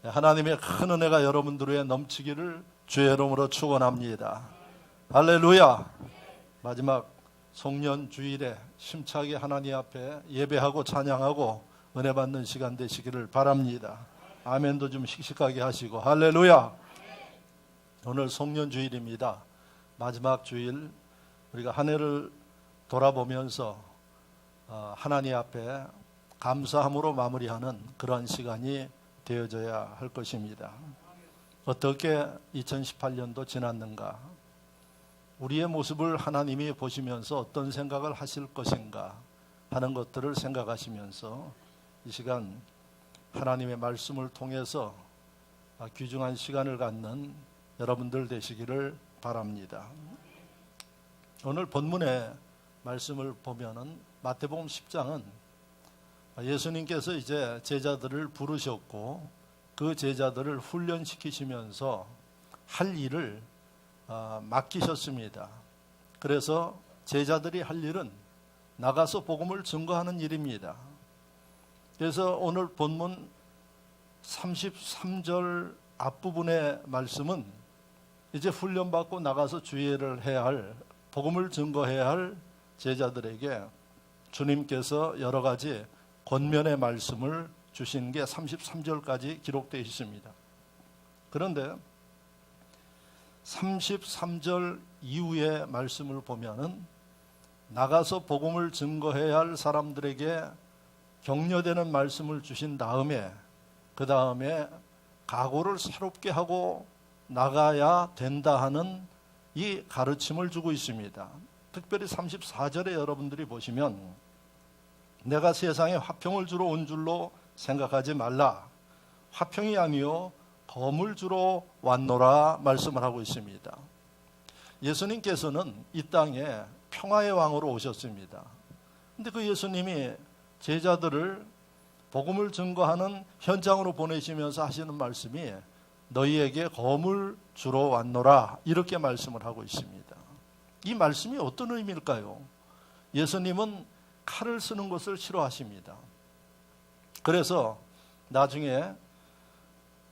하나님의 큰 은혜가 여러분들 위에 넘치기를 주의 이름으로 축원합니다. 할렐루야. 마지막 송년 주일에 힘차게 하나님 앞에 예배하고 찬양하고 은혜 받는 시간 되시기를 바랍니다. 아멘도 좀 씩씩하게 하시고. 할렐루야. 오늘 송년 주일입니다. 마지막 주일, 우리가 한 해를 돌아보면서 하나님 앞에 감사함으로 마무리하는 그런 시간이 되어져야 할 것입니다. 어떻게 2018년도 지났는가? 우리의 모습을 하나님이 보시면서 어떤 생각을 하실 것인가 하는 것들을 생각하시면서 이 시간 하나님의 말씀을 통해서 귀중한 시간을 갖는 여러분들 되시기를 바랍니다. 오늘 본문의 말씀을 보면은 마태복음 10장은 예수님께서 이제 제자들을 부르셨고 그 제자들을 훈련시키시면서 할 일을 맡기셨습니다. 그래서 제자들이 할 일은 나가서 복음을 증거하는 일입니다. 그래서 오늘 본문 33절 앞부분의 말씀은 이제 훈련받고 나가서 주의를 해야 할, 복음을 증거해야 할 제자들에게 주님께서 여러 가지 권면의 말씀을 주신 게 33절까지 기록되어 있습니다. 그런데 33절 이후의 말씀을 보면은 나가서 복음을 증거해야 할 사람들에게 격려되는 말씀을 주신 다음에 그 다음에 각오를 새롭게 하고 나가야 된다 하는 이 가르침을 주고 있습니다. 특별히 34절에 여러분들이 보시면 내가 세상에 화평을 주러 온 줄로 생각하지 말라. 화평이 아니요 검을 주러 왔노라 말씀을 하고 있습니다. 예수님께서는 이 땅에 평화의 왕으로 오셨습니다. 그런데 그 예수님이 제자들을 복음을 증거하는 현장으로 보내시면서 하시는 말씀이 너희에게 검을 주러 왔노라 이렇게 말씀을 하고 있습니다. 이 말씀이 어떤 의미일까요? 예수님은 칼을 쓰는 것을 싫어하십니다. 그래서 나중에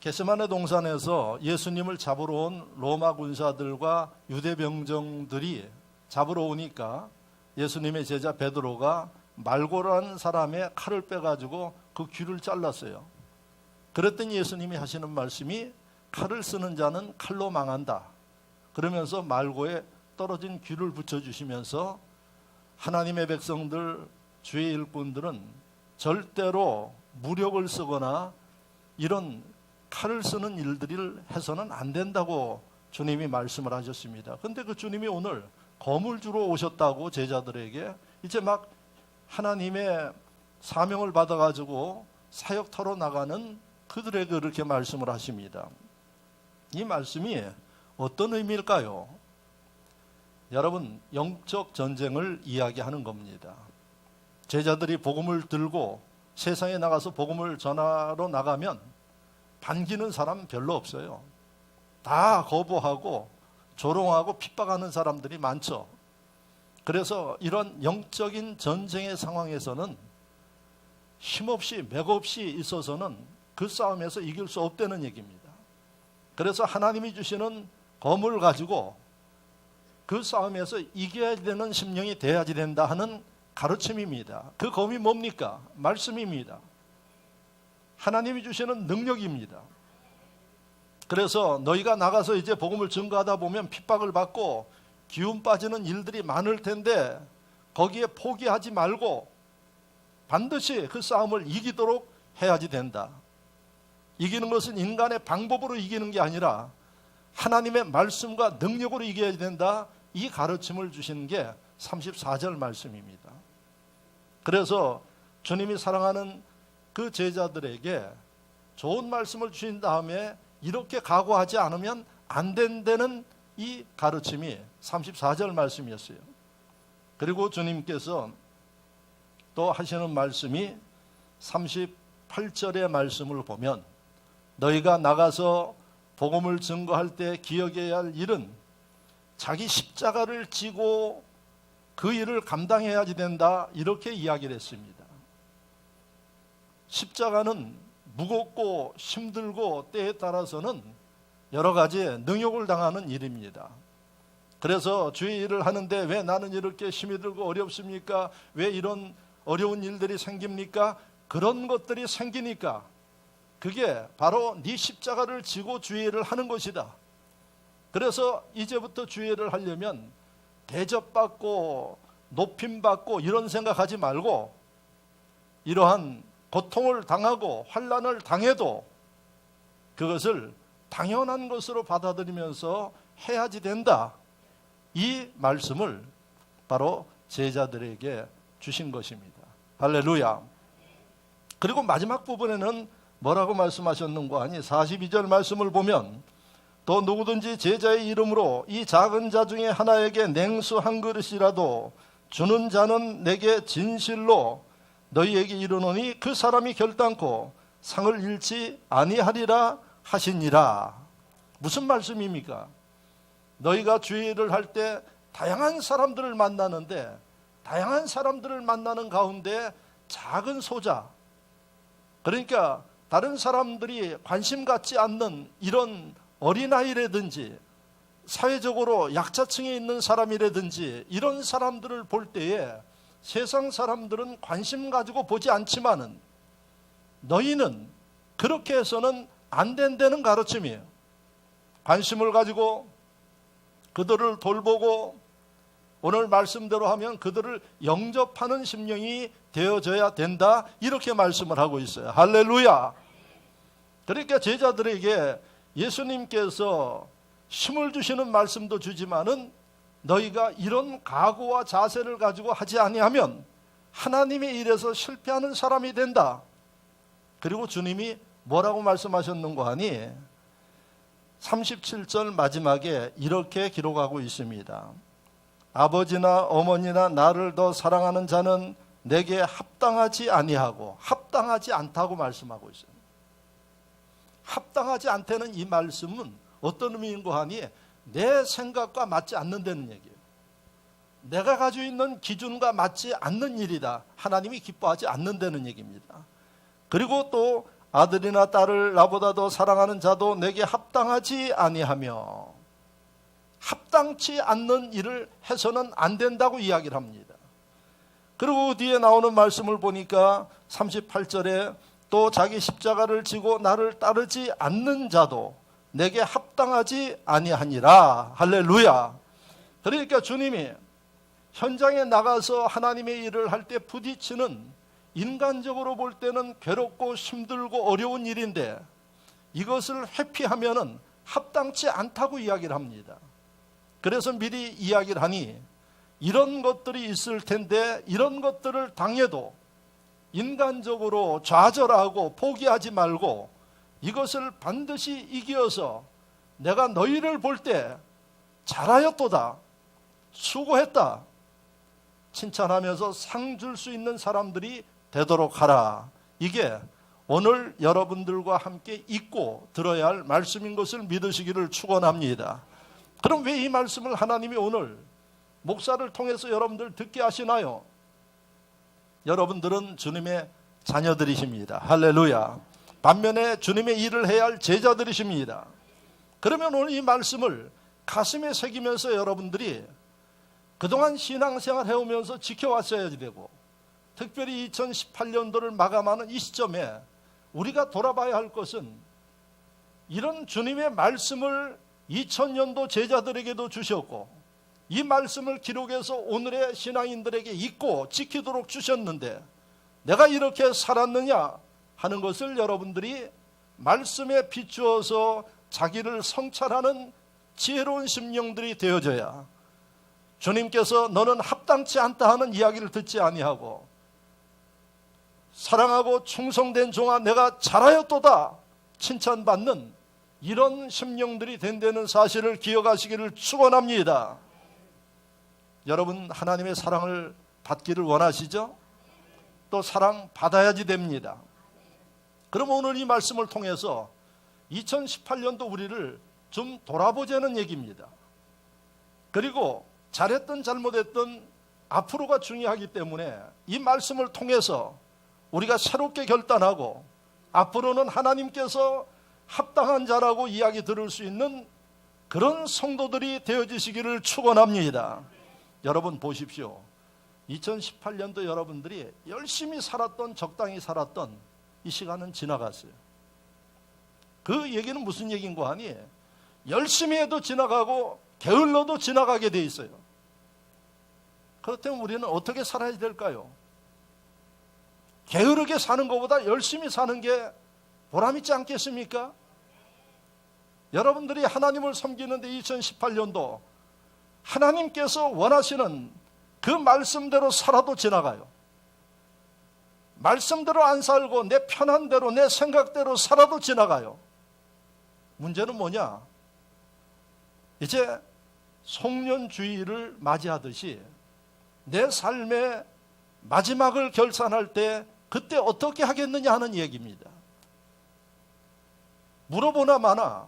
겟세마네 동산에서 예수님을 잡으러 온 로마 군사들과 유대 병정들이 잡으러 오니까 예수님의 제자 베드로가 말고라는 사람의 칼을 빼가지고 그 귀를 잘랐어요. 그랬더니 예수님이 하시는 말씀이 칼을 쓰는 자는 칼로 망한다. 그러면서 말고에 떨어진 귀를 붙여주시면서 하나님의 백성들, 주의 일꾼들은 절대로 무력을 쓰거나 이런 칼을 쓰는 일들을 해서는 안 된다고 주님이 말씀을 하셨습니다. 그런데 그 주님이 오늘 검을 주러 오셨다고 제자들에게 이제 막 하나님의 사명을 받아가지고 사역터로 나가는 그들에게 그렇게 말씀을 하십니다. 이 말씀이 어떤 의미일까요? 여러분, 영적 전쟁을 이야기하는 겁니다. 제자들이 복음을 들고 세상에 나가서 복음을 전하러 나가면 반기는 사람 별로 없어요. 다 거부하고 조롱하고 핍박하는 사람들이 많죠. 그래서 이런 영적인 전쟁의 상황에서는 힘없이 맥없이 있어서는 그 싸움에서 이길 수 없다는 얘기입니다. 그래서 하나님이 주시는 검을 가지고 그 싸움에서 이겨야 되는 심령이 돼야지 된다 하는 가르침입니다. 그 검이 뭡니까? 말씀입니다. 하나님이 주시는 능력입니다. 그래서 너희가 나가서 이제 복음을 증거하다 보면 핍박을 받고 기운 빠지는 일들이 많을 텐데 거기에 포기하지 말고 반드시 그 싸움을 이기도록 해야지 된다. 이기는 것은 인간의 방법으로 이기는 게 아니라 하나님의 말씀과 능력으로 이겨야 된다. 이 가르침을 주시는 게 34절 말씀입니다. 그래서 주님이 사랑하는 그 제자들에게 좋은 말씀을 주신 다음에 이렇게 각오하지 않으면 안 된다는 이 가르침이 34절 말씀이었어요. 그리고 주님께서 또 하시는 말씀이 38절의 말씀을 보면 너희가 나가서 복음을 증거할 때 기억해야 할 일은 자기 십자가를 지고 그 일을 감당해야지 된다 이렇게 이야기를 했습니다. 십자가는 무겁고 힘들고 때에 따라서는 여러 가지 능욕을 당하는 일입니다. 그래서 주의 일을 하는데 왜 나는 이렇게 힘이 들고 어렵습니까? 왜 이런 어려운 일들이 생깁니까? 그런 것들이 생기니까 그게 바로 네 십자가를 지고 주의 일을 하는 것이다. 그래서 이제부터 주의 일을 하려면 대접받고 높임받고 이런 생각하지 말고 이러한 고통을 당하고 환난을 당해도 그것을 당연한 것으로 받아들이면서 해야지 된다. 이 말씀을 바로 제자들에게 주신 것입니다. 할렐루야. 그리고 마지막 부분에는 뭐라고 말씀하셨는가 하니 42절 말씀을 보면 또 누구든지 제자의 이름으로 이 작은 자 중에 하나에게 냉수 한 그릇이라도 주는 자는 내게 진실로 너희에게 이르노니 그 사람이 결단코 상을 잃지 아니하리라 하시니라. 무슨 말씀입니까? 너희가 주의 일을 할 때 다양한 사람들을 만나는데 다양한 사람들을 만나는 가운데 작은 소자, 그러니까 다른 사람들이 관심 갖지 않는 이런 어린아이라든지 사회적으로 약자층에 있는 사람이라든지 이런 사람들을 볼 때에 세상 사람들은 관심 가지고 보지 않지만은 너희는 그렇게 해서는 안 된다는 가르침이에요. 관심을 가지고 그들을 돌보고 오늘 말씀대로 하면 그들을 영접하는 심령이 되어져야 된다, 이렇게 말씀을 하고 있어요. 할렐루야. 그러니까 제자들에게 예수님께서 힘을 주시는 말씀도 주지만은 너희가 이런 각오와 자세를 가지고 하지 아니하면 하나님의 일에서 실패하는 사람이 된다. 그리고 주님이 뭐라고 말씀하셨는가 하니 37절 마지막에 이렇게 기록하고 있습니다. 아버지나 어머니나 나를 더 사랑하는 자는 내게 합당하지 아니하고 합당하지 않다고 말씀하고 있습니다. 합당하지 않다는 이 말씀은 어떤 의미인가 하니 내 생각과 맞지 않는다는 얘기예요. 내가 가지고 있는 기준과 맞지 않는 일이다. 하나님이 기뻐하지 않는다는 얘기입니다. 그리고 또 아들이나 딸을 나보다 더 사랑하는 자도 내게 합당하지 아니하며, 합당치 않는 일을 해서는 안 된다고 이야기를 합니다. 그리고 뒤에 나오는 말씀을 보니까 38절에 또 자기 십자가를 지고 나를 따르지 않는 자도 내게 합당하지 아니하니라. 할렐루야. 그러니까 주님이 현장에 나가서 하나님의 일을 할 때 부딪히는, 인간적으로 볼 때는 괴롭고 힘들고 어려운 일인데 이것을 회피하면은 합당치 않다고 이야기를 합니다. 그래서 미리 이야기를 하니 이런 것들이 있을 텐데 이런 것들을 당해도 인간적으로 좌절하고 포기하지 말고 이것을 반드시 이겨서 내가 너희를 볼 때 잘하였도다, 수고했다, 칭찬하면서 상 줄 수 있는 사람들이 되도록 하라. 이게 오늘 여러분들과 함께 읽고 들어야 할 말씀인 것을 믿으시기를 축원합니다. 그럼 왜 이 말씀을 하나님이 오늘 목사를 통해서 여러분들 듣게 하시나요? 여러분들은 주님의 자녀들이십니다. 할렐루야. 반면에 주님의 일을 해야 할 제자들이십니다. 그러면 오늘 이 말씀을 가슴에 새기면서 여러분들이 그동안 신앙생활 해오면서 지켜왔어야 되고, 특별히 2018년도를 마감하는 이 시점에 우리가 돌아봐야 할 것은 이런 주님의 말씀을 2000년도 제자들에게도 주셨고 이 말씀을 기록해서 오늘의 신앙인들에게 읽고 지키도록 주셨는데 내가 이렇게 살았느냐 하는 것을 여러분들이 말씀에 비추어서 자기를 성찰하는 지혜로운 심령들이 되어져야 주님께서 너는 합당치 않다 하는 이야기를 듣지 아니하고 사랑하고 충성된 종아 내가 잘하였도다 칭찬받는 이런 심령들이 된다는 사실을 기억하시기를 축원합니다. 여러분 하나님의 사랑을 받기를 원하시죠? 또 사랑 받아야지 됩니다. 그럼 오늘 이 말씀을 통해서 2018년도 우리를 좀 돌아보자는 얘기입니다. 그리고 잘했든 잘못했든 앞으로가 중요하기 때문에 이 말씀을 통해서 우리가 새롭게 결단하고 앞으로는 하나님께서 합당한 자라고 이야기 들을 수 있는 그런 성도들이 되어지시기를 축원합니다. 여러분 보십시오. 2018년도 여러분들이 열심히 살았던, 적당히 살았던 이 시간은 지나갔어요. 그 얘기는 무슨 얘기인고 하니 열심히 해도 지나가고 게을러도 지나가게 돼 있어요. 그렇다면 우리는 어떻게 살아야 될까요? 게으르게 사는 것보다 열심히 사는 게 보람 있지 않겠습니까? 여러분들이 하나님을 섬기는데 2018년도 하나님께서 원하시는 그 말씀대로 살아도 지나가요. 말씀대로 안 살고 내 편한 대로 내 생각대로 살아도 지나가요. 문제는 뭐냐? 이제 송년주의를 맞이하듯이 내 삶의 마지막을 결산할 때 그때 어떻게 하겠느냐 하는 얘기입니다. 물어보나 마나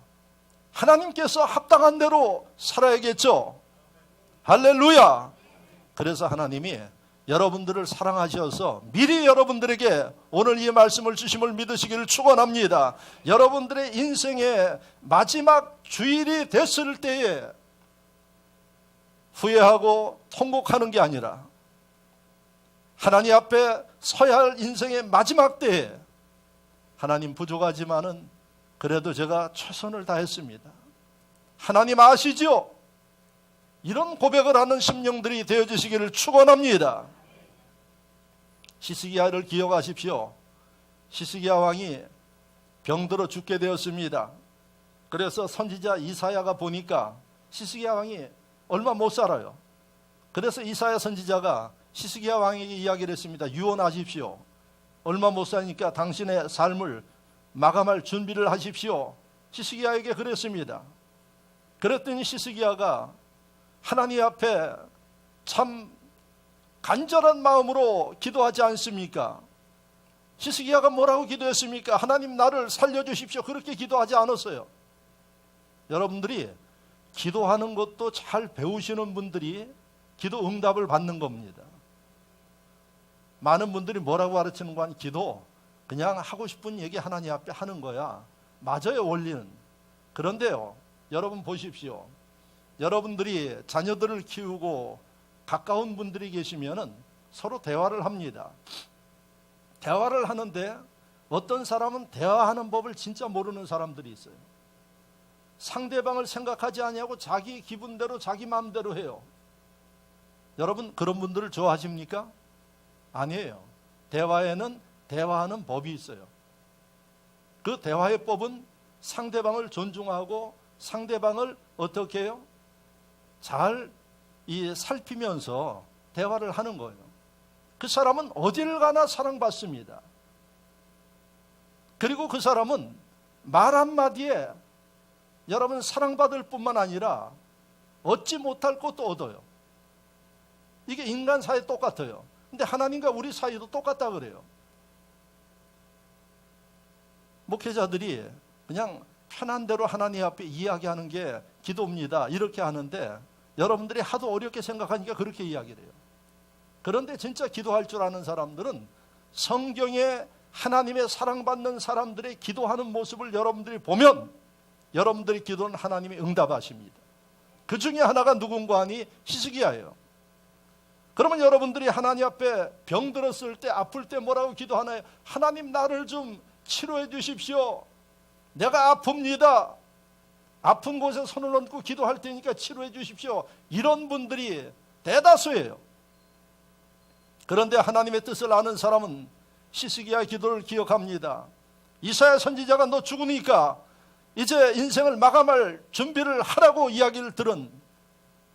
하나님께서 합당한 대로 살아야겠죠. 할렐루야. 그래서 하나님이 여러분들을 사랑하셔서 미리 여러분들에게 오늘 이 말씀을 주심을 믿으시기를 축원합니다. 여러분들의 인생의 마지막 주일이 됐을 때에 후회하고 통곡하는 게 아니라 하나님 앞에 서야 할 인생의 마지막 때에 하나님 부족하지만은 그래도 제가 최선을 다했습니다. 하나님 아시죠? 이런 고백을 하는 심령들이 되어주시기를 축원합니다. 히스기야를 기억하십시오. 히스기야 왕이 병들어 죽게 되었습니다. 그래서 선지자 이사야가 보니까 히스기야 왕이 얼마 못 살아요. 그래서 이사야 선지자가 히스기야 왕에게 이야기를 했습니다. 유언하십시오. 얼마 못 사니까 당신의 삶을 마감할 준비를 하십시오. 히스기야에게 그랬습니다. 그랬더니 히스기야가 하나님 앞에 참 간절한 마음으로 기도하지 않습니까? 히스기야가 뭐라고 기도했습니까? 하나님 나를 살려주십시오. 그렇게 기도하지 않았어요. 여러분들이 기도하는 것도 잘 배우시는 분들이 기도 응답을 받는 겁니다. 많은 분들이 뭐라고 가르치는 거 아니? 기도 그냥 하고 싶은 얘기 하나님 앞에 하는 거야. 맞아요, 원리는. 그런데요, 여러분 보십시오. 여러분들이 자녀들을 키우고 가까운 분들이 계시면은 서로 대화를 합니다. 대화를 하는데 어떤 사람은 대화하는 법을 진짜 모르는 사람들이 있어요. 상대방을 생각하지 아니하고 자기 기분대로 자기 마음대로 해요. 여러분 그런 분들을 좋아하십니까? 아니에요. 대화에는 대화하는 법이 있어요. 그 대화의 법은 상대방을 존중하고 상대방을 어떻게 해요? 잘 살피면서 대화를 하는 거예요. 그 사람은 어딜 가나 사랑받습니다. 그리고 그 사람은 말 한마디에 여러분 사랑받을 뿐만 아니라 얻지 못할 것도 얻어요. 이게 인간 사이 똑같아요. 근데 하나님과 우리 사이도 똑같다 그래요. 목회자들이 그냥 편한 대로 하나님 앞에 이야기하는 게 기도입니다. 이렇게 하는데 여러분들이 하도 어렵게 생각하니까 그렇게 이야기를 해요. 그런데 진짜 기도할 줄 아는 사람들은 성경에 하나님의 사랑받는 사람들의 기도하는 모습을 여러분들이 보면 여러분들의 기도는 하나님이 응답하십니다. 그 중에 하나가 누군가 하니 히스기야예요. 그러면 여러분들이 하나님 앞에 병들었을 때 아플 때 뭐라고 기도하나요? 하나님 나를 좀 치료해 주십시오. 내가 아픕니다. 아픈 곳에 손을 얹고 기도할 테니까 치료해 주십시오. 이런 분들이 대다수예요. 그런데 하나님의 뜻을 아는 사람은 히스기야의 기도를 기억합니다. 이사야 선지자가 너 죽으니까 이제 인생을 마감할 준비를 하라고 이야기를 들은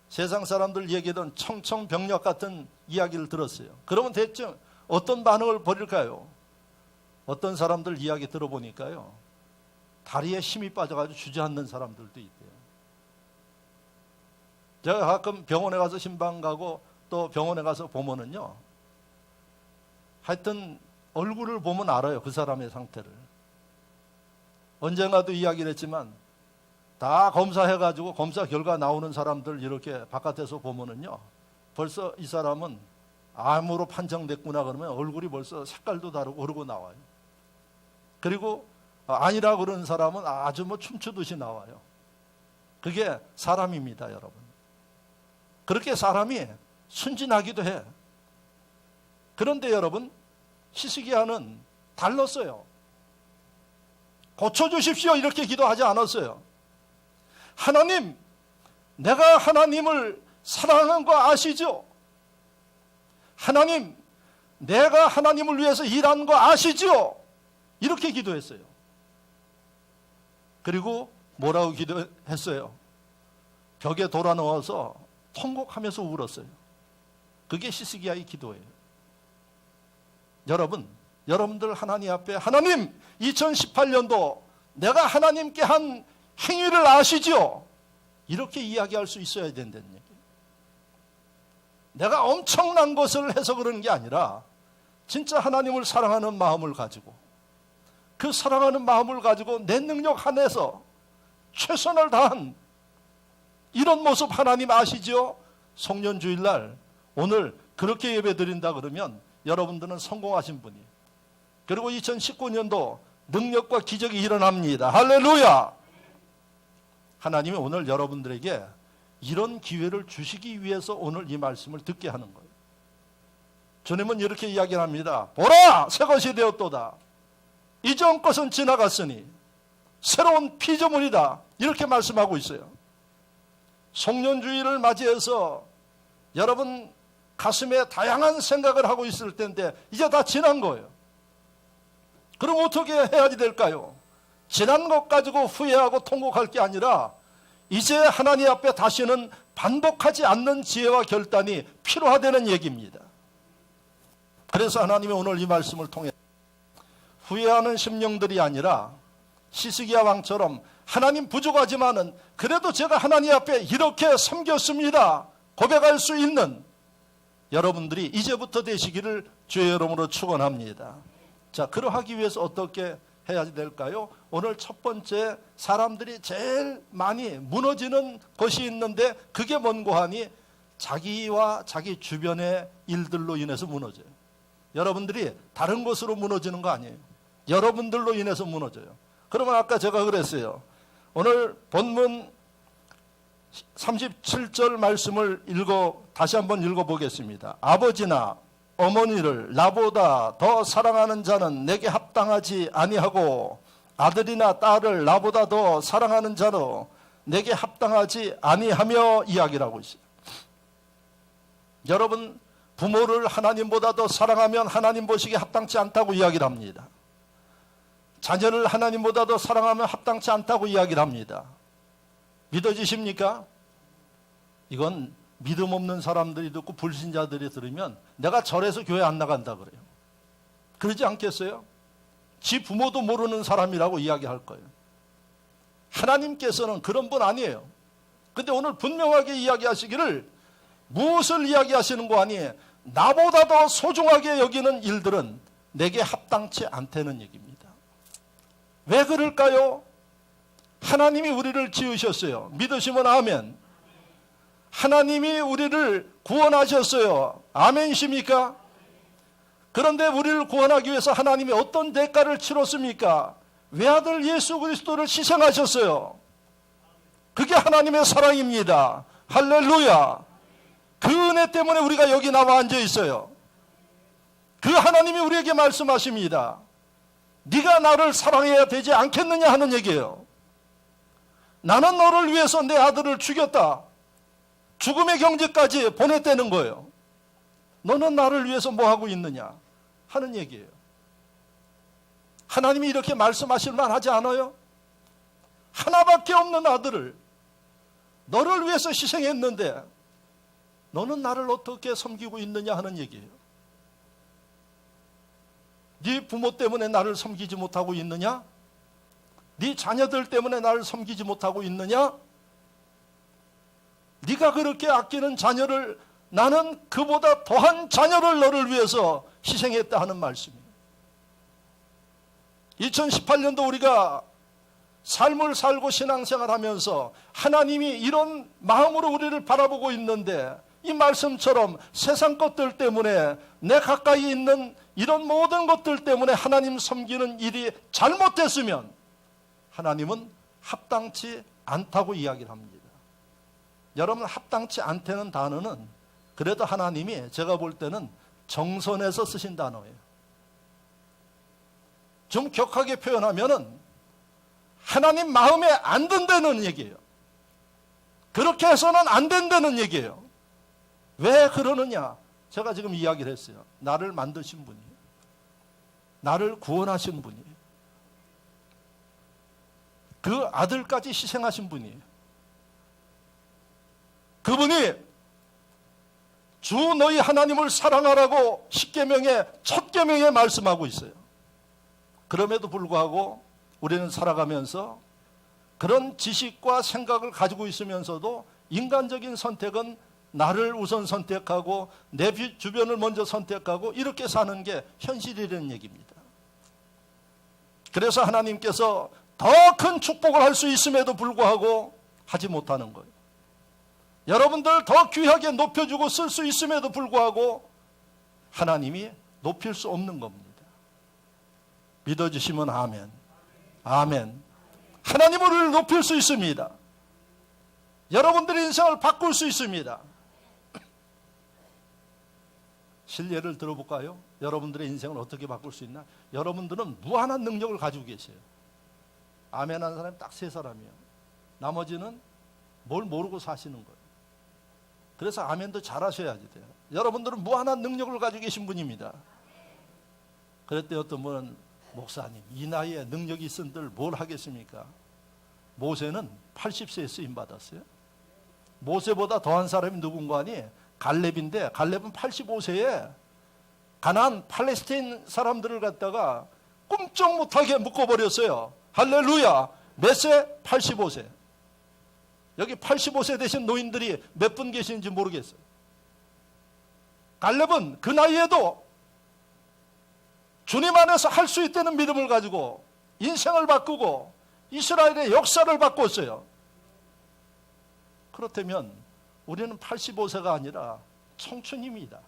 세상 사람들 얘기하던 청청병력 같은 이야기를 들었어요. 그러면 대체 어떤 반응을 벌일까요? 어떤 사람들 이야기 들어보니까요, 다리에 힘이 빠져가지고 주저앉는 사람들도 있대요. 제가 가끔 병원에 가서 신방 가고 또 병원에 가서 보면은요, 하여튼 얼굴을 보면 알아요, 그 사람의 상태를. 언젠가도 이야기를 했지만 다 검사해가지고 검사 결과 나오는 사람들 이렇게 바깥에서 보면은요, 벌써 이 사람은 암으로 판정됐구나 그러면 얼굴이 벌써 색깔도 다르고 오르고 나와요. 그리고 아니라 그러는 사람은 아주 뭐 춤추듯이 나와요. 그게 사람입니다, 여러분. 그렇게 사람이 순진하기도 해. 그런데 여러분, 히스기야는 달랐어요. 고쳐주십시오 이렇게 기도하지 않았어요. 하나님, 내가 하나님을 사랑하는 거 아시죠? 하나님, 내가 하나님을 위해서 일하는 거 아시죠? 이렇게 기도했어요. 그리고 뭐라고 기도했어요? 벽에 돌아 누워서 통곡하면서 울었어요. 그게 히스기야의 기도예요. 여러분들 하나님 앞에, 하나님, 2018년도 내가 하나님께 한 행위를 아시죠? 이렇게 이야기할 수 있어야 된다는 얘기예요. 내가 엄청난 것을 해서 그런 게 아니라 진짜 하나님을 사랑하는 마음을 가지고, 그 사랑하는 마음을 가지고 내 능력 한에서 최선을 다한 이런 모습 하나님 아시죠? 송년주일날 오늘 그렇게 예배드린다 그러면 여러분들은 성공하신 분이에요. 그리고 2019년도 능력과 기적이 일어납니다. 할렐루야! 하나님이 오늘 여러분들에게 이런 기회를 주시기 위해서 오늘 이 말씀을 듣게 하는 거예요. 주님은 이렇게 이야기합니다. 보라! 새 것이 되었도다. 이전 것은 지나갔으니 새로운 피조물이다. 이렇게 말씀하고 있어요. 송년주의를 맞이해서 여러분 가슴에 다양한 생각을 하고 있을 텐데 이제 다 지난 거예요. 그럼 어떻게 해야지 될까요? 지난 것 가지고 후회하고 통곡할 게 아니라 이제 하나님 앞에 다시는 반복하지 않는 지혜와 결단이 필요하다는 얘기입니다. 그래서 하나님이 오늘 이 말씀을 통해 후회하는 심령들이 아니라 히스기야 왕처럼 하나님 부족하지만은 그래도 제가 하나님 앞에 이렇게 섬겼습니다 고백할 수 있는 여러분들이 이제부터 되시기를 주의 이름으로 축원합니다. 자, 그러하기 위해서 어떻게 해야 될까요? 오늘 첫 번째, 사람들이 제일 많이 무너지는 것이 있는데 그게 뭔고 하니 자기와 자기 주변의 일들로 인해서 무너져요. 여러분들이 다른 것으로 무너지는 거 아니에요. 여러분들로 인해서 무너져요. 그러면 아까 제가 그랬어요. 오늘 본문 37절 말씀을 다시 한번 읽어보겠습니다. 아버지나 어머니를 나보다 더 사랑하는 자는 내게 합당하지 아니하고 아들이나 딸을 나보다 더 사랑하는 자는 내게 합당하지 아니하며 이야기를 하고 있어요. 여러분, 부모를 하나님보다 더 사랑하면 하나님 보시기에 합당치 않다고 이야기를 합니다. 자녀를 하나님보다 더 사랑하면 합당치 않다고 이야기를 합니다. 믿어지십니까? 이건 믿음 없는 사람들이 듣고 불신자들이 들으면 내가 절에서 교회 안 나간다 그래요. 그러지 않겠어요? 지 부모도 모르는 사람이라고 이야기할 거예요. 하나님께서는 그런 분 아니에요. 근데 오늘 분명하게 이야기하시기를 무엇을 이야기하시는 거 아니에요? 나보다 더 소중하게 여기는 일들은 내게 합당치 않다는 얘기입니다. 왜 그럴까요? 하나님이 우리를 지으셨어요. 믿으시면 아멘. 하나님이 우리를 구원하셨어요. 아멘이십니까? 그런데 우리를 구원하기 위해서 하나님이 어떤 대가를 치렀습니까? 외아들 예수 그리스도를 희생하셨어요. 그게 하나님의 사랑입니다. 할렐루야. 그 은혜 때문에 우리가 여기 나와 앉아 있어요. 그 하나님이 우리에게 말씀하십니다. 네가 나를 사랑해야 되지 않겠느냐 하는 얘기예요. 나는 너를 위해서 내 아들을 죽였다. 죽음의 경지까지 보냈다는 거예요. 너는 나를 위해서 뭐 하고 있느냐 하는 얘기예요. 하나님이 이렇게 말씀하실 만하지 않아요? 하나밖에 없는 아들을 너를 위해서 희생했는데 너는 나를 어떻게 섬기고 있느냐 하는 얘기예요. 네 부모 때문에 나를 섬기지 못하고 있느냐? 네 자녀들 때문에 나를 섬기지 못하고 있느냐? 네가 그렇게 아끼는 자녀를 나는 그보다 더한 자녀를 너를 위해서 희생했다 하는 말씀이에요. 2018년도 우리가 삶을 살고 신앙생활하면서 하나님이 이런 마음으로 우리를 바라보고 있는데 이 말씀처럼 세상 것들 때문에 내 가까이 있는 이런 모든 것들 때문에 하나님 섬기는 일이 잘못됐으면 하나님은 합당치 않다고 이야기를 합니다. 여러분, 합당치 않다는 단어는 그래도 하나님이 제가 볼 때는 정선에서 쓰신 단어예요. 좀 격하게 표현하면은 하나님 마음에 안 든다는 얘기예요. 그렇게 해서는 안 된다는 얘기예요. 왜 그러느냐? 제가 지금 이야기를 했어요. 나를 만드신 분이, 나를 구원하신 분이, 그 아들까지 희생하신 분이, 그분이 주 너희 하나님을 사랑하라고 십계명의 첫 계명에 말씀하고 있어요. 그럼에도 불구하고 우리는 살아가면서 그런 지식과 생각을 가지고 있으면서도 인간적인 선택은 나를 우선 선택하고 내 주변을 먼저 선택하고 이렇게 사는 게 현실이라는 얘기입니다. 그래서 하나님께서 더 큰 축복을 할 수 있음에도 불구하고 하지 못하는 거예요. 여러분들 더 귀하게 높여주고 쓸 수 있음에도 불구하고 하나님이 높일 수 없는 겁니다. 믿어주시면 아멘. 아멘. 하나님은 우리를 높일 수 있습니다. 여러분들의 인생을 바꿀 수 있습니다. 실례를 들어볼까요? 여러분들의 인생을 어떻게 바꿀 수 있나? 여러분들은 무한한 능력을 가지고 계세요. 아멘 하는 사람이 딱 3사람이에요. 나머지는 뭘 모르고 사시는 거예요. 그래서 아멘도 잘 하셔야지 돼요. 여러분들은 무한한 능력을 가지고 계신 분입니다. 그랬더니 어떤 분은 목사님, 이 나이에 능력이 있은들 뭘 하겠습니까? 모세는 80세에 쓰임받았어요. 모세보다 더한 사람이 누군가 하니 갈렙인데, 갈렙은 85세에 가나안 팔레스타인 사람들을 갖다가 꼼짝 못하게 묶어버렸어요. 할렐루야. 몇 세? 85세. 여기 85세 되신 노인들이 몇 분 계시는지 모르겠어요. 갈렙은 그 나이에도 주님 안에서 할 수 있다는 믿음을 가지고 인생을 바꾸고 이스라엘의 역사를 바꿨어요. 그렇다면 우리는 85세가 아니라 청춘입니다.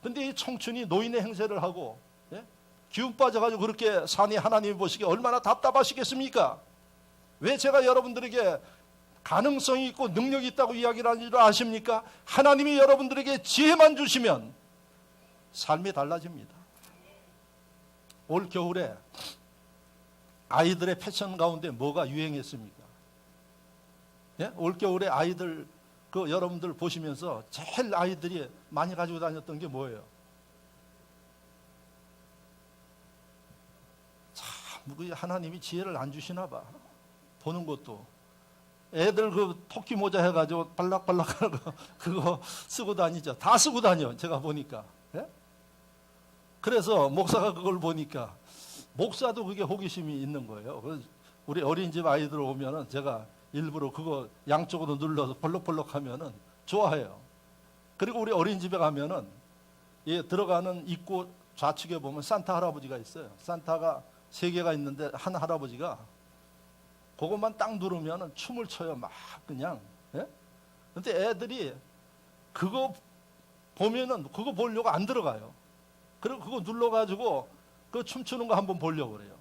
근데 이 청춘이 노인의 행세를 하고, 예? 기운 빠져가지고 그렇게 사니 하나님이 보시기에 얼마나 답답하시겠습니까? 왜 제가 여러분들에게 가능성이 있고 능력이 있다고 이야기를 하는 줄 아십니까? 하나님이 여러분들에게 지혜만 주시면 삶이 달라집니다. 올 겨울에 아이들의 패션 가운데 뭐가 유행했습니까? 예? 올 겨울에 아이들 여러분들 보시면서 제일 아이들이 많이 가지고 다녔던 게 뭐예요? 참 하나님이 지혜를 안 주시나 봐. 보는 것도 애들 그 토끼 모자 해가지고 발락발락하는 거 그거 쓰고 다니죠. 다 쓰고 다녀. 제가 보니까. 예? 그래서 목사가 그걸 보니까 목사도 그게 호기심이 있는 거예요. 그래서 우리 어린이집 아이들 오면은 제가 일부러 그거 양쪽으로 눌러서 벌럭벌럭 하면은 좋아해요. 그리고 우리 어린이집에 가면은 예, 들어가는 입구 좌측에 보면 산타 할아버지가 있어요. 산타가 3개가 있는데 한 할아버지가 그것만 딱 누르면은 춤을 춰요. 막 그냥. 예? 근데 애들이 그거 보면은 그거 보려고 안 들어가요. 그리고 그거 눌러가지고 그 춤추는 거 한번 보려고 그래요.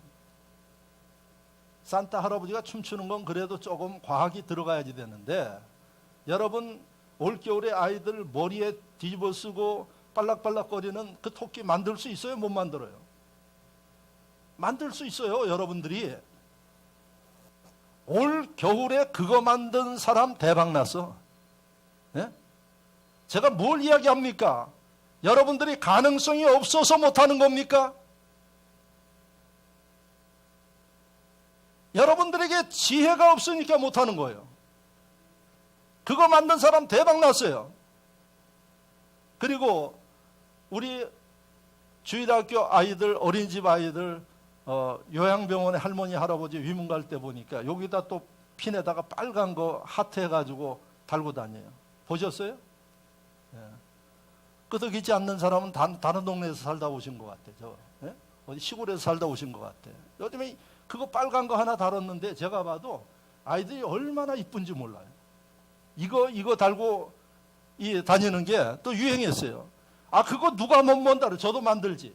산타 할아버지가 춤추는 건 그래도 조금 과학이 들어가야지 되는데, 여러분 올겨울에 아이들 머리에 뒤집어 쓰고 빨락빨락거리는 그 토끼 만들 수 있어요? 못 만들어요? 만들 수 있어요. 여러분들이 올 겨울에 그거 만든 사람 대박 났어. 예? 제가 뭘 이야기합니까? 여러분들이 가능성이 없어서 못하는 겁니까? 여러분들에게 지혜가 없으니까 못하는 거예요. 그거 만든 사람 대박 났어요. 그리고 우리 주일학교 아이들, 어린이집 아이들 요양병원에 할머니 할아버지 위문 갈 때 보니까 여기다 또 핀에다가 빨간 거 하트 해가지고 달고 다녀요. 보셨어요? 예. 끄덕이지 않는 사람은 다른 동네에서 살다 오신 것 같아. 예? 어디 시골에서 살다 오신 것 같아. 요즘에 그거 빨간 거 하나 달았는데 제가 봐도 아이들이 얼마나 이쁜지 몰라요. 이거 달고 다니는 게 또 유행했어요. 아, 그거 누가 못 만다 그래. 저도 만들지.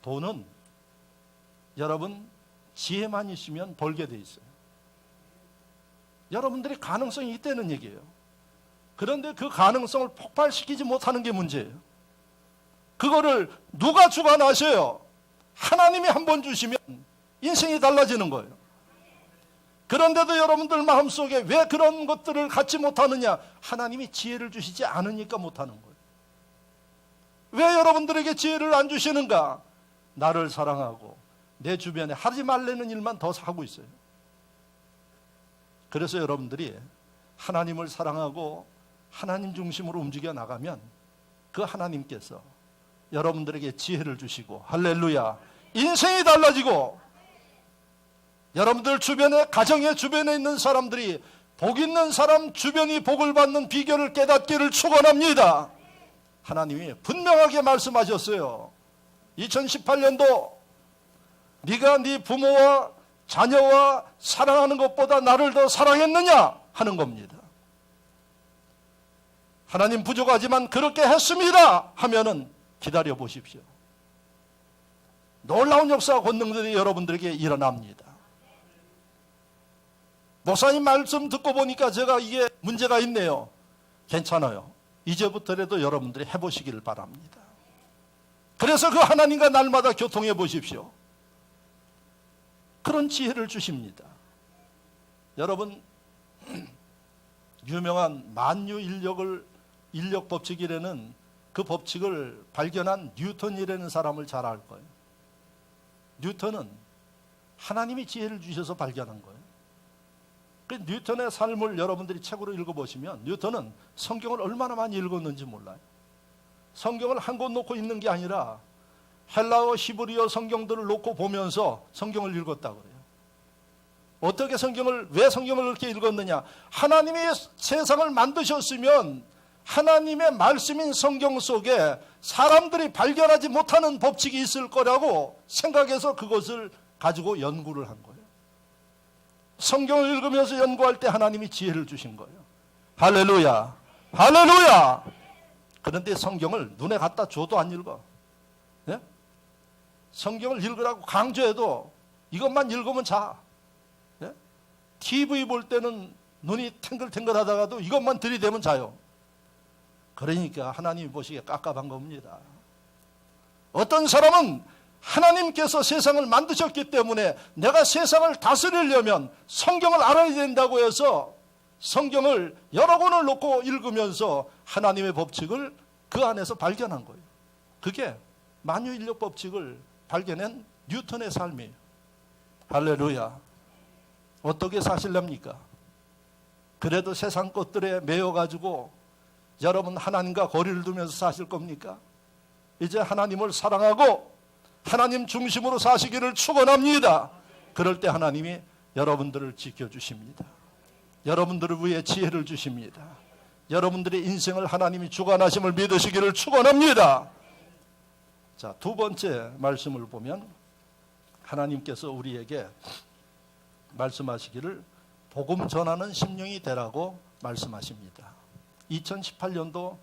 돈은 여러분 지혜만 있으면 벌게 돼 있어요. 여러분들이 가능성이 있다는 얘기예요. 그런데 그 가능성을 폭발시키지 못하는 게 문제예요. 그거를 누가 주관하셔요? 하나님이 한 번 주시면 인생이 달라지는 거예요. 그런데도 여러분들 마음속에 왜 그런 것들을 갖지 못하느냐? 하나님이 지혜를 주시지 않으니까 못하는 거예요. 왜 여러분들에게 지혜를 안 주시는가? 나를 사랑하고 내 주변에 하지 말라는 일만 더 하고 있어요. 그래서 여러분들이 하나님을 사랑하고 하나님 중심으로 움직여 나가면 그 하나님께서 여러분들에게 지혜를 주시고, 할렐루야, 인생이 달라지고, 여러분들 주변에, 가정의 주변에 있는 사람들이 복 있는 사람 주변이 복을 받는 비결을 깨닫기를 축원합니다. 하나님이 분명하게 말씀하셨어요. 2018년도 네가 네 부모와 자녀와 사랑하는 것보다 나를 더 사랑했느냐 하는 겁니다. 하나님 부족하지만 그렇게 했습니다 하면은 기다려 보십시오. 놀라운 역사와 권능들이 여러분들에게 일어납니다. 목사님 말씀 듣고 보니까 제가 이게 문제가 있네요. 괜찮아요. 이제부터라도 여러분들이 해보시기를 바랍니다. 그래서 그 하나님과 날마다 교통해 보십시오. 그런 지혜를 주십니다. 여러분, 유명한 만유 인력 법칙이라는 그 법칙을 발견한 뉴턴이라는 사람을 잘 알 거예요. 뉴턴은 하나님이 지혜를 주셔서 발견한 거예요. 그 뉴턴의 삶을 여러분들이 책으로 읽어보시면 뉴턴은 성경을 얼마나 많이 읽었는지 몰라요. 성경을 한 권 놓고 읽는 게 아니라 헬라어, 히브리어 성경들을 놓고 보면서 성경을 읽었다고 그래요. 어떻게 왜 성경을 그렇게 읽었느냐? 하나님이 세상을 만드셨으면 하나님의 말씀인 성경 속에 사람들이 발견하지 못하는 법칙이 있을 거라고 생각해서 그것을 가지고 연구를 한 거예요. 성경을 읽으면서 연구할 때 하나님이 지혜를 주신 거예요. 할렐루야, 할렐루야. 그런데 성경을 눈에 갖다 줘도 안 읽어. 예? 성경을 읽으라고 강조해도 이것만 읽으면 자. 예? TV 볼 때는 눈이 탱글탱글 하다가도 이것만 들이대면 자요. 그러니까 하나님이 보시기에 깝깝한 겁니다. 어떤 사람은 하나님께서 세상을 만드셨기 때문에 내가 세상을 다스리려면 성경을 알아야 된다고 해서 성경을 여러 권을 놓고 읽으면서 하나님의 법칙을 그 안에서 발견한 거예요. 그게 만유인력 법칙을 발견한 뉴턴의 삶이에요. 할렐루야. 어떻게 사실랍니까? 그래도 세상 것들에 매여가지고 여러분 하나님과 거리를 두면서 사실 겁니까? 이제 하나님을 사랑하고 하나님 중심으로 사시기를 축원합니다. 그럴 때 하나님이 여러분들을 지켜주십니다. 여러분들을 위해 지혜를 주십니다. 여러분들의 인생을 하나님이 주관하심을 믿으시기를 축원합니다. 자, 두 번째 말씀을 보면 하나님께서 우리에게 말씀하시기를 복음 전하는 심령이 되라고 말씀하십니다. 2018년도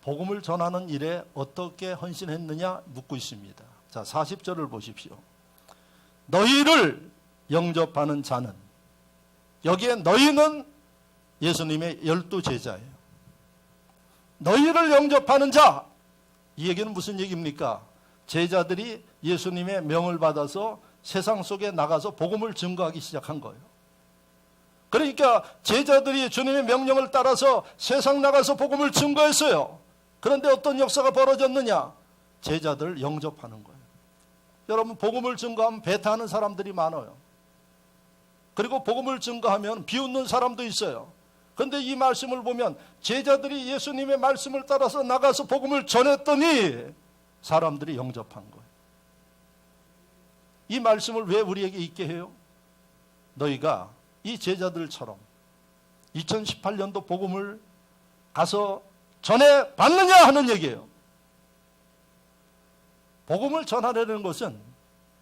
복음을 전하는 일에 어떻게 헌신했느냐 묻고 있습니다. 자, 40절을 보십시오. 너희를 영접하는 자는, 여기에 너희는 예수님의 12 제자예요. 너희를 영접하는 자, 이 얘기는 무슨 얘기입니까? 제자들이 예수님의 명을 받아서 세상 속에 나가서 복음을 증거하기 시작한 거예요. 그러니까 제자들이 주님의 명령을 따라서 세상 나가서 복음을 증거했어요. 그런데 어떤 역사가 벌어졌느냐? 제자들을 영접하는 거예요. 여러분, 복음을 증거하면 배타하는 사람들이 많아요. 그리고 복음을 증거하면 비웃는 사람도 있어요. 그런데 이 말씀을 보면 제자들이 예수님의 말씀을 따라서 나가서 복음을 전했더니 사람들이 영접한 거예요. 이 말씀을 왜 우리에게 있게 해요? 너희가 이 제자들처럼 2018년도 복음을 가서 전해봤느냐 하는 얘기예요. 복음을 전하려는 것은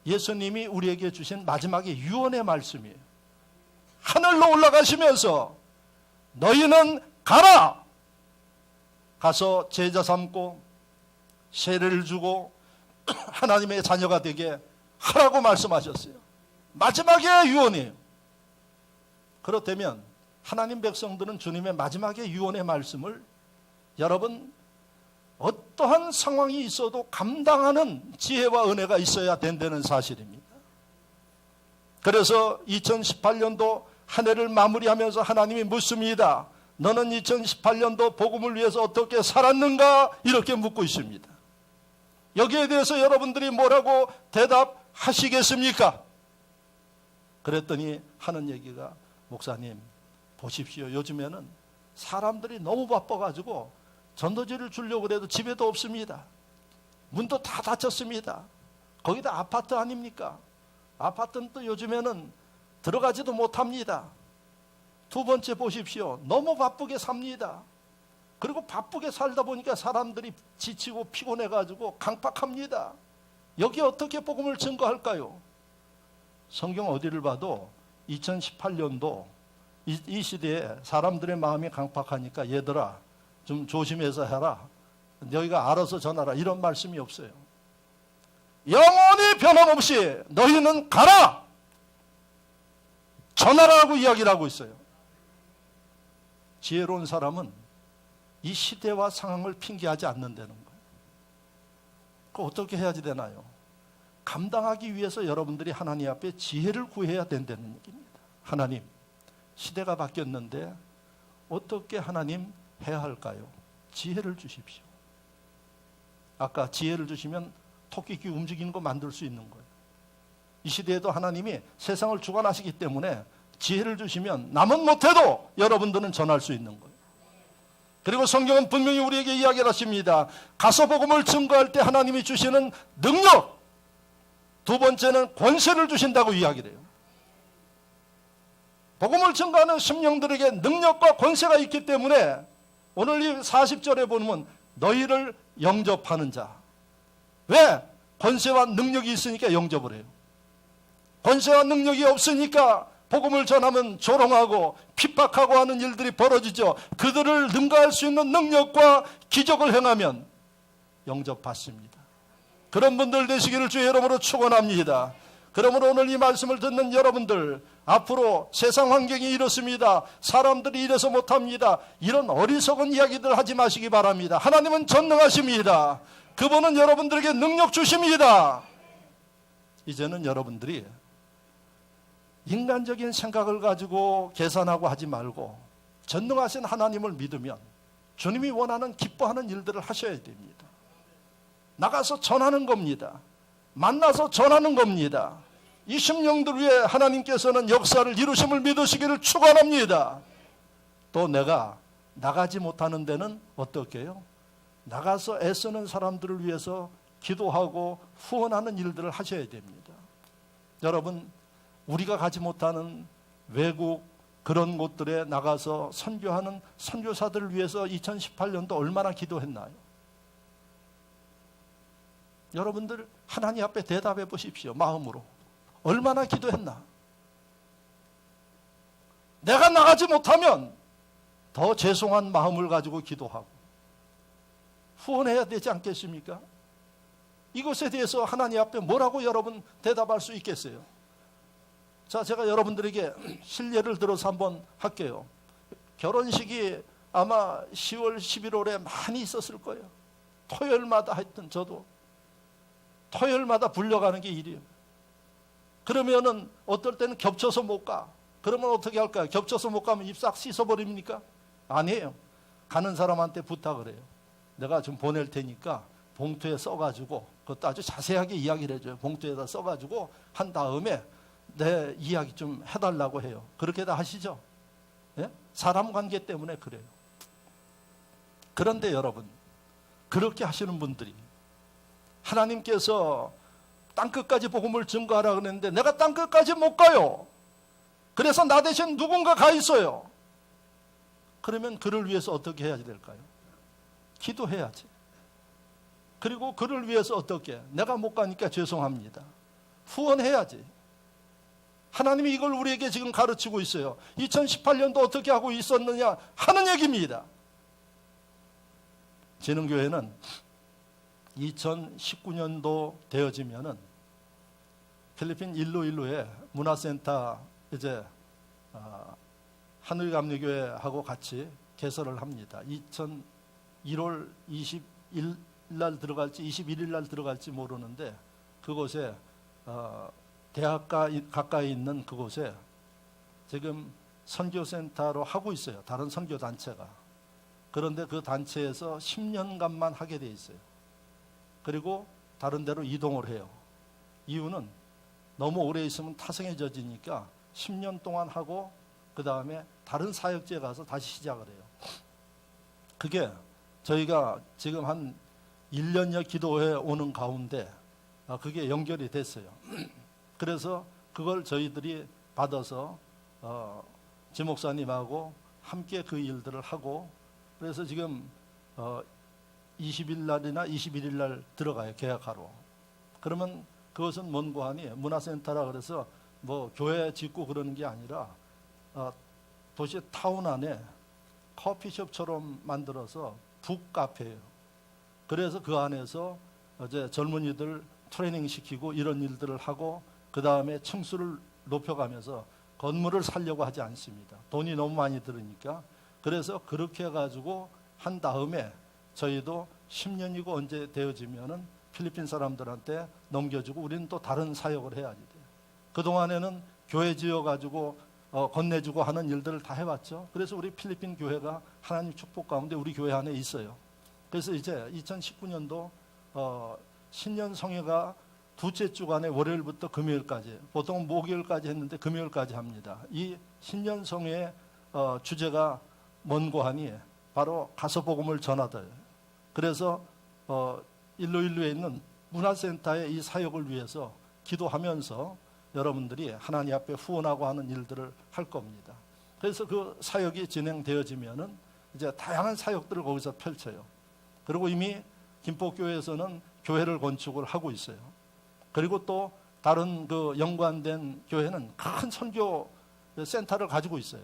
예수님이 우리에게 주신 마지막의 유언의 말씀이에요. 하늘로 올라가시면서 너희는 가라! 가서 제자 삼고 세례를 주고 하나님의 자녀가 되게 하라고 말씀하셨어요. 마지막의 유언이에요. 그렇다면 하나님 백성들은 주님의 마지막의 유언의 말씀을 여러분 어떠한 상황이 있어도 감당하는 지혜와 은혜가 있어야 된다는 사실입니다. 그래서 2018년도 한 해를 마무리하면서 하나님이 묻습니다. 너는 2018년도 복음을 위해서 어떻게 살았는가? 이렇게 묻고 있습니다. 여기에 대해서 여러분들이 뭐라고 대답하시겠습니까? 그랬더니 하는 얘기가 목사님 보십시오. 요즘에는 사람들이 너무 바빠가지고 전도지를 주려고 해도 집에도 없습니다. 문도 다 닫혔습니다. 거기다 아파트 아닙니까? 아파트는 또 요즘에는 들어가지도 못합니다. 두 번째 보십시오. 너무 바쁘게 삽니다. 그리고 바쁘게 살다 보니까 사람들이 지치고 피곤해가지고 강팍합니다. 여기 어떻게 복음을 증거할까요? 성경 어디를 봐도 2018년도 이 시대에 사람들의 마음이 강팍하니까 얘들아 좀 조심해서 해라. 너희가 알아서 전하라. 이런 말씀이 없어요. 영원히 변함없이 너희는 가라! 전하라고 이야기를 하고 있어요. 지혜로운 사람은 이 시대와 상황을 핑계하지 않는다는 거예요. 그거 어떻게 해야지 되나요? 감당하기 위해서 여러분들이 하나님 앞에 지혜를 구해야 된다는 얘기입니다. 하나님, 시대가 바뀌었는데 어떻게 하나님 해야 할까요? 지혜를 주십시오. 아까 지혜를 주시면 토끼귀 움직이는 거 만들 수 있는 거예요. 이 시대에도 하나님이 세상을 주관하시기 때문에 지혜를 주시면 남은 못해도 여러분들은 전할 수 있는 거예요. 그리고 성경은 분명히 우리에게 이야기를 하십니다. 가서 복음을 증거할 때 하나님이 주시는 능력, 두 번째는 권세를 주신다고 이야기를 해요. 복음을 증거하는 심령들에게 능력과 권세가 있기 때문에 오늘 이 40절에 보면 너희를 영접하는 자. 왜? 권세와 능력이 있으니까 영접을 해요. 권세와 능력이 없으니까 복음을 전하면 조롱하고 핍박하고 하는 일들이 벌어지죠. 그들을 능가할 수 있는 능력과 기적을 행하면 영접받습니다. 그런 분들 되시기를 주의 이름으로 축원합니다. 그러므로 오늘 이 말씀을 듣는 여러분들, 앞으로 세상 환경이 이렇습니다. 사람들이 이래서 못합니다. 이런 어리석은 이야기들 하지 마시기 바랍니다. 하나님은 전능하십니다. 그분은 여러분들에게 능력 주십니다. 이제는 여러분들이 인간적인 생각을 가지고 계산하고 하지 말고 전능하신 하나님을 믿으면 주님이 원하는 기뻐하는 일들을 하셔야 됩니다. 나가서 전하는 겁니다. 만나서 전하는 겁니다. 이 심령들 위해 하나님께서는 역사를 이루심을 믿으시기를 축원합니다. 또 내가 나가지 못하는 데는 어떻게 해요? 나가서 애쓰는 사람들을 위해서 기도하고 후원하는 일들을 하셔야 됩니다. 여러분, 우리가 가지 못하는 외국 그런 곳들에 나가서 선교하는 선교사들을 위해서 2018년도 얼마나 기도했나요? 여러분들 하나님 앞에 대답해 보십시오. 마음으로. 얼마나 기도했나? 내가 나가지 못하면 더 죄송한 마음을 가지고 기도하고 후원해야 되지 않겠습니까? 이것에 대해서 하나님 앞에 뭐라고 여러분 대답할 수 있겠어요? 자, 제가 여러분들에게 실례를 들어서 한번 할게요. 결혼식이 아마 10월, 11월에 많이 있었을 거예요. 토요일마다 하여튼 저도 토요일마다 불려가는 게 일이에요. 그러면은 어떨 때는 겹쳐서 못 가. 그러면 어떻게 할까요? 겹쳐서 못 가면 입 싹 씻어버립니까? 아니에요. 가는 사람한테 부탁을 해요. 내가 좀 보낼 테니까 봉투에 써가지고, 그것도 아주 자세하게 이야기를 해줘요. 봉투에다 써가지고 한 다음에 내 이야기 좀 해달라고 해요. 그렇게 다 하시죠? 예? 사람 관계 때문에 그래요. 그런데 여러분, 그렇게 하시는 분들이 하나님께서 땅끝까지 복음을 증거하라 그랬는데 내가 땅끝까지 못 가요. 그래서 나 대신 누군가 가 있어요. 그러면 그를 위해서 어떻게 해야 될까요? 기도해야지. 그리고 그를 위해서 어떻게? 내가 못 가니까 죄송합니다. 후원해야지. 하나님이 이걸 우리에게 지금 가르치고 있어요. 2018년도 어떻게 하고 있었느냐 하는 얘기입니다. 진흥교회는 2019년도 되어지면은 필리핀 일루일루에 문화센터 이제 하늘감리교회하고 같이 개설을 합니다. 1월 20일 날 들어갈지 21일 날 들어갈지 모르는데 그곳에 대학가 가까이 있는 그곳에 지금 선교센터로 하고 있어요. 다른 선교 단체가. 그런데 그 단체에서 10년간만 하게 돼 있어요. 그리고 다른 데로 이동을 해요. 이유는 너무 오래 있으면 타성에 젖으니까 10년 동안 하고 그 다음에 다른 사역지에 가서 다시 시작을 해요. 그게 저희가 지금 한 1년여 기도해 오는 가운데 그게 연결이 됐어요. 그래서 그걸 저희들이 받아서 지 목사님하고 함께 그 일들을 하고 그래서 지금 20일 날이나 21일 날 들어가요. 계약하러. 그러면 그것은 뭔고 하니 문화센터라 그래서 뭐 교회 짓고 그러는 게 아니라 도시 타운 안에 커피숍처럼 만들어서 북카페예요. 그래서 그 안에서 이제 젊은이들 트레이닝 시키고 이런 일들을 하고 그 다음에 층수를 높여가면서 건물을 살려고 하지 않습니다. 돈이 너무 많이 들으니까. 그래서 그렇게 해가지고 한 다음에 저희도 10년이고 언제 되어지면은 필리핀 사람들한테 넘겨주고 우리는 또 다른 사역을 해야지 돼요. 그동안에는 교회 지어가지고 건네주고 하는 일들을 다 해왔죠. 그래서 우리 필리핀 교회가 하나님 축복 가운데 우리 교회 안에 있어요. 그래서 이제 2019년도 신년 성회가 두째 주간에 월요일부터 금요일까지 보통 목요일까지 했는데 금요일까지 합니다. 이 신년 성회의 주제가 뭔고 하니 바로 가서 복음을 전하다. 그래서 일루일루에 있는 문화센터의 이 사역을 위해서 기도하면서 여러분들이 하나님 앞에 후원하고 하는 일들을 할 겁니다. 그래서 그 사역이 진행되어지면은 이제 다양한 사역들을 거기서 펼쳐요. 그리고 이미 김포교회에서는 교회를 건축을 하고 있어요. 그리고 또 다른 그 연관된 교회는 큰 선교 센터를 가지고 있어요.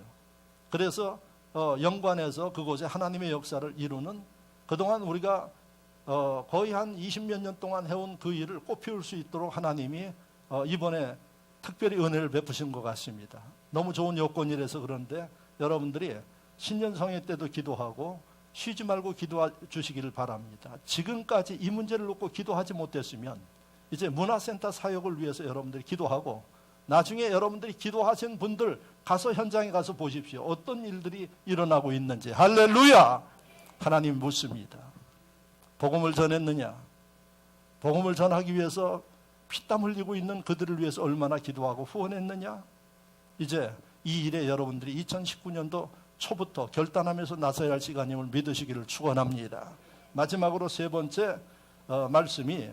그래서 연관해서 그곳에 하나님의 역사를 이루는 그동안 우리가 거의 한 20몇 년 동안 해온 그 일을 꽃피울 수 있도록 하나님이 이번에 특별히 은혜를 베푸신 것 같습니다. 너무 좋은 요건이라서 그런데 여러분들이 신년성회 때도 기도하고 쉬지 말고 기도해 주시기를 바랍니다. 지금까지 이 문제를 놓고 기도하지 못했으면 이제 문화센터 사역을 위해서 여러분들이 기도하고 나중에 여러분들이 기도하신 분들 가서 현장에 가서 보십시오. 어떤 일들이 일어나고 있는지. 할렐루야! 하나님 묻습니다. 복음을 전했느냐? 복음을 전하기 위해서 피땀 흘리고 있는 그들을 위해서 얼마나 기도하고 후원했느냐? 이제 이 일에 여러분들이 2019년도 초부터 결단하면서 나서야 할 시간임을 믿으시기를 축원합니다. 마지막으로 세 번째 말씀이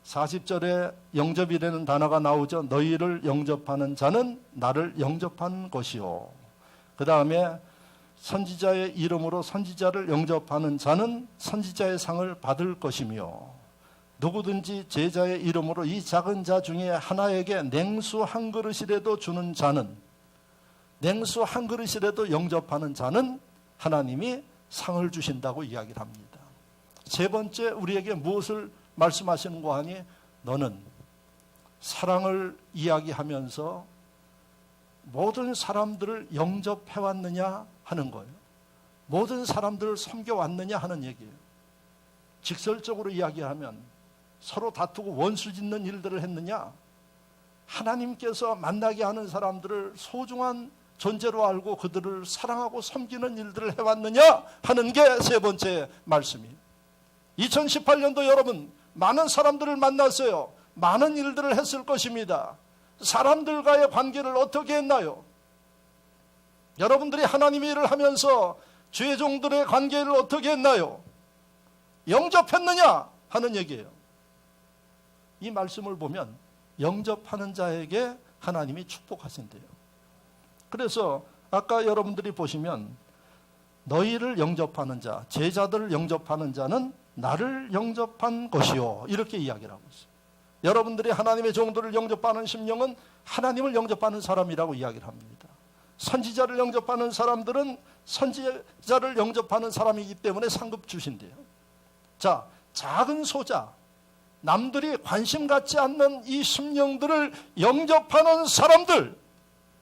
40절에 영접이라는 단어가 나오죠. 너희를 영접하는 자는 나를 영접한 것이요. 그 다음에 선지자의 이름으로 선지자를 영접하는 자는 선지자의 상을 받을 것이며 누구든지 제자의 이름으로 이 작은 자 중에 하나에게 냉수 한 그릇이라도 주는 자는 냉수 한 그릇이라도 영접하는 자는 하나님이 상을 주신다고 이야기를 합니다. 세 번째 우리에게 무엇을 말씀하시는가 하니 너는 사랑을 이야기하면서 모든 사람들을 영접해왔느냐 하는 거예요. 모든 사람들을 섬겨왔느냐 하는 얘기예요. 직설적으로 이야기하면 서로 다투고 원수 짓는 일들을 했느냐? 하나님께서 만나게 하는 사람들을 소중한 존재로 알고 그들을 사랑하고 섬기는 일들을 해왔느냐 하는 게 세 번째 말씀이에요. 2018년도 여러분 많은 사람들을 만났어요. 많은 일들을 했을 것입니다. 사람들과의 관계를 어떻게 했나요? 여러분들이 하나님의 일을 하면서 주의 종들의 관계를 어떻게 했나요? 영접했느냐 하는 얘기예요. 이 말씀을 보면 영접하는 자에게 하나님이 축복하신대요. 그래서 아까 여러분들이 보시면 너희를 영접하는 자, 제자들을 영접하는 자는 나를 영접한 것이요. 이렇게 이야기를 하고 있어요. 여러분들이 하나님의 종들을 영접하는 심령은 하나님을 영접하는 사람이라고 이야기를 합니다. 선지자를 영접하는 사람들은 선지자를 영접하는 사람이기 때문에 상급 주신대요. 자, 작은 소자, 남들이 관심 갖지 않는 이 심령들을 영접하는 사람들,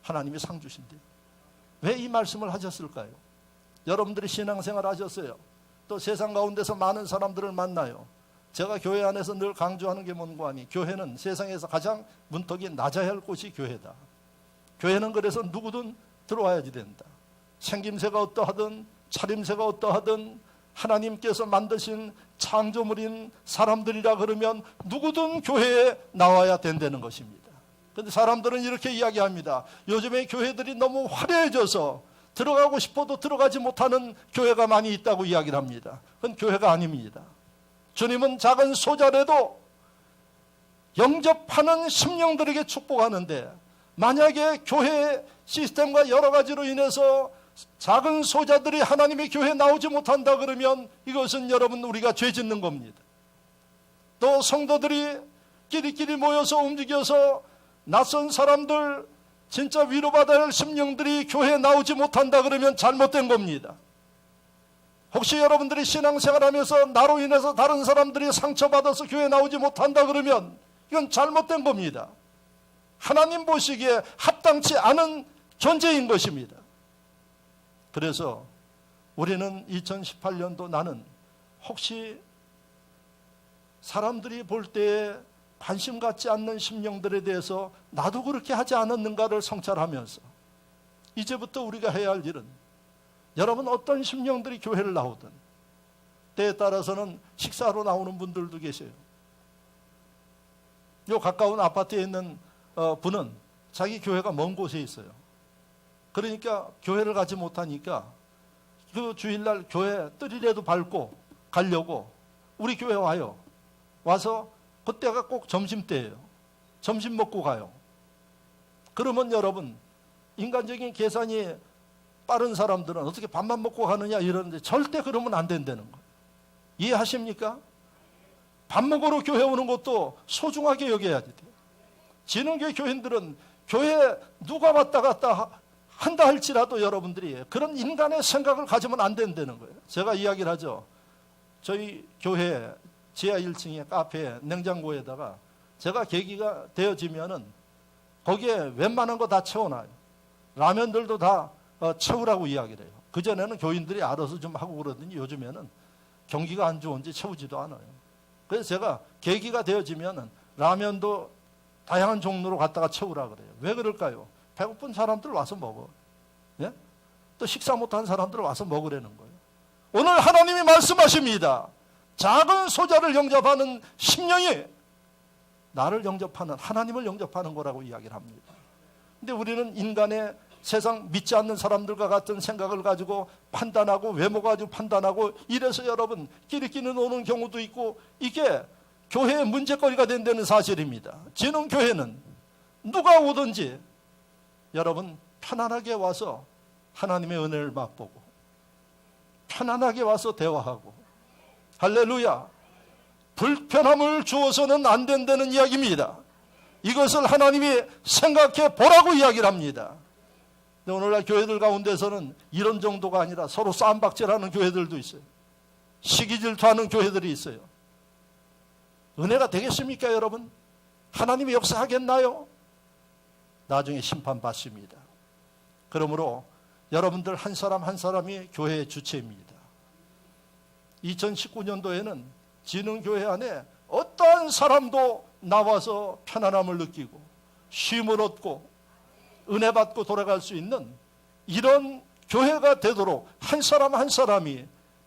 하나님이 상 주신대요. 왜 이 말씀을 하셨을까요? 여러분들이 신앙생활 하셨어요. 또 세상 가운데서 많은 사람들을 만나요. 제가 교회 안에서 늘 강조하는 게 뭔가 하니, 교회는 세상에서 가장 문턱이 낮아야 할 곳이 교회다. 교회는 그래서 누구든 들어와야지 된다. 생김새가 어떠하든 차림새가 어떠하든 하나님께서 만드신 창조물인 사람들이라 그러면 누구든 교회에 나와야 된다는 것입니다. 그런데 사람들은 이렇게 이야기합니다. 요즘에 교회들이 너무 화려해져서 들어가고 싶어도 들어가지 못하는 교회가 많이 있다고 이야기를 합니다. 그건 교회가 아닙니다. 주님은 작은 소자라도 영접하는 심령들에게 축복하는데, 만약에 교회 시스템과 여러 가지로 인해서 작은 소자들이 하나님의 교회에 나오지 못한다 그러면 이것은 여러분 우리가 죄 짓는 겁니다. 또 성도들이 끼리끼리 모여서 움직여서 낯선 사람들, 진짜 위로받아야 할 심령들이 교회에 나오지 못한다 그러면 잘못된 겁니다. 혹시 여러분들이 신앙생활하면서 나로 인해서 다른 사람들이 상처받아서 교회에 나오지 못한다 그러면 이건 잘못된 겁니다. 하나님 보시기에 합당치 않은 존재인 것입니다. 그래서 우리는 2018년도 나는 혹시 사람들이 볼 때에 관심 갖지 않는 심령들에 대해서 나도 그렇게 하지 않았는가를 성찰하면서 이제부터 우리가 해야 할 일은, 여러분 어떤 심령들이 교회를 나오든 때에 따라서는 식사로 나오는 분들도 계세요. 요 가까운 아파트에 있는 분은 자기 교회가 먼 곳에 있어요. 그러니까 교회를 가지 못하니까 그 주일날 교회 뜰이라도 밟고 가려고 우리 교회 와요. 와서 그때가 꼭 점심때예요. 점심 먹고 가요. 그러면 여러분, 인간적인 계산이 빠른 사람들은 어떻게 밥만 먹고 가느냐 이러는데 절대 그러면 안 된다는 거예요. 이해하십니까? 밥 먹으러 교회 오는 것도 소중하게 여겨야 돼요. 진흥교회 교인들은 교회에 누가 왔다 갔다 한다 할지라도 여러분들이 그런 인간의 생각을 가지면 안 된다는 거예요. 제가 이야기를 하죠. 저희 교회 지하 1층에 카페에 냉장고에다가 제가 계기가 되어지면은 거기에 웬만한 거 다 채워놔요. 라면들도 다 채우라고 이야기를 해요. 그전에는 교인들이 알아서 좀 하고 그러더니 요즘에는 경기가 안 좋은지 채우지도 않아요. 그래서 제가 계기가 되어지면은 라면도 다양한 종류로 갖다가 채우라 그래요. 왜 그럴까요? 배고픈 사람들 와서 먹어. 예? 또 식사 못한 사람들 와서 먹으라는 거예요. 오늘 하나님이 말씀하십니다. 작은 소자를 영접하는 심령이 나를 영접하는, 하나님을 영접하는 거라고 이야기를 합니다. 근데 우리는 인간의 세상 믿지 않는 사람들과 같은 생각을 가지고 판단하고 외모 가지고 판단하고 이래서 여러분 끼리끼리 노는 경우도 있고, 이게 교회의 문제거리가 된다는 사실입니다. 진흥교회는 누가 오든지 여러분 편안하게 와서 하나님의 은혜를 맛보고 편안하게 와서 대화하고, 할렐루야, 불편함을 주어서는 안 된다는 이야기입니다. 이것을 하나님이 생각해 보라고 이야기를 합니다. 근데 오늘날 교회들 가운데서는 이런 정도가 아니라 서로 쌈박질하는 교회들도 있어요. 시기질투하는 교회들이 있어요. 은혜가 되겠습니까 여러분? 하나님이 역사하겠나요? 나중에 심판받습니다. 그러므로 여러분들 한 사람 한 사람이 교회의 주체입니다. 2019년도에는 진흥교회 안에 어떠한 사람도 나와서 편안함을 느끼고 쉼을 얻고 은혜 받고 돌아갈 수 있는 이런 교회가 되도록 한 사람 한 사람이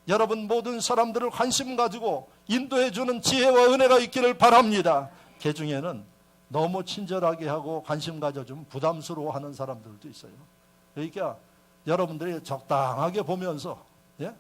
여러분 모든 사람들을 관심 가지고 인도해 주는 지혜와 은혜가 있기를 바랍니다. 그 중에는 너무 친절하게 하고 관심 가져주면 부담스러워하는 사람들도 있어요. 그러니까 여러분들이 적당하게 보면서, 예?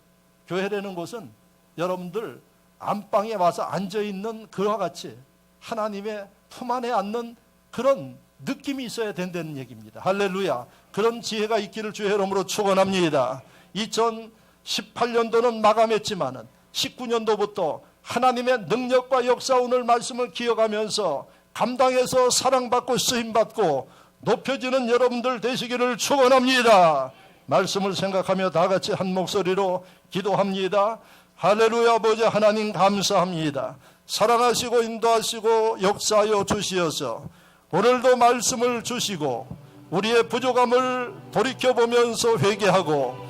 교회라는 곳은 여러분들 안방에 와서 앉아있는 그와 같이 하나님의 품 안에 앉는 그런 느낌이 있어야 된다는 얘기입니다. 할렐루야. 그런 지혜가 있기를 주의 이름으로 축원합니다. 2018년도는 마감했지만은 19년도부터 하나님의 능력과 역사 오늘 말씀을 기억하면서 감당해서 사랑받고 쓰임받고 높여지는 여러분들 되시기를 축원합니다. 말씀을 생각하며 다 같이 한 목소리로 기도합니다. 할렐루야. 아버지 하나님 감사합니다. 사랑하시고 인도하시고 역사하여 주시어서 오늘도 말씀을 주시고 우리의 부족함을 돌이켜보면서 회개하고